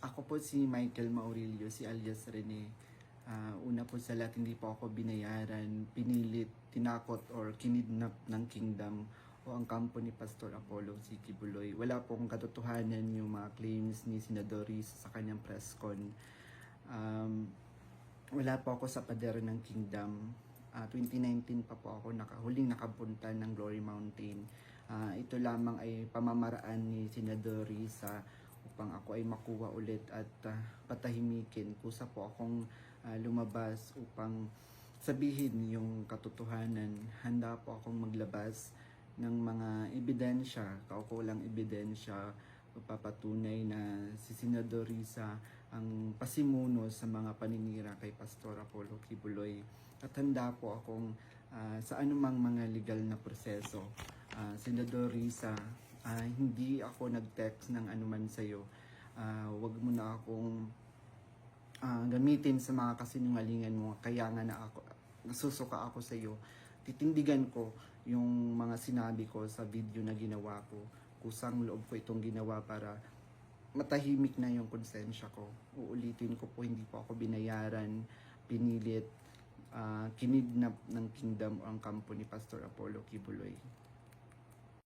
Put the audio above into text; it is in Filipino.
Ako po si Michael Maurilio, si alias Rene. Una po sa lahat, hindi po ako binayaran, pinilit, tinakot or kinidnap ng kingdom o ang kampo ni Pastor Apollo C. Kibuloy. Wala pong katotohanan yung mga claims ni Senador Risa sa kanyang press con. Wala po ako sa pader ng kingdom. 2019 pa po ako huling nakapunta ng Glory Mountain. Ito lamang ay pamamaraan ni Senador Risa upang ako ay makuha ulit at patahimikin. Kusa po akong lumabas upang sabihin yung katotohanan. Handa po akong maglabas ng mga ebidensya, kaukulang ebidensya, papatunay na si Senador Risa ang pasimuno sa mga paninira kay Pastor Apollo Kibuloy. At handa po akong sa anumang mga legal na proseso. Senador Risa, hindi ako nag-text ng anuman sa'yo. Wag mo na akong gamitin sa mga kasinungalingan mo. Kaya nga nasusuka ako sa iyo. Titindigan ko yung mga sinabi ko sa video na ginawa ko. Kusang loob ko itong ginawa para matahimik na yung konsensya ko. Uulitin ko po, hindi po ako binayaran, pinilit, kinidnap ng kingdom ang kampo ni Pastor Apollo Kibuloy.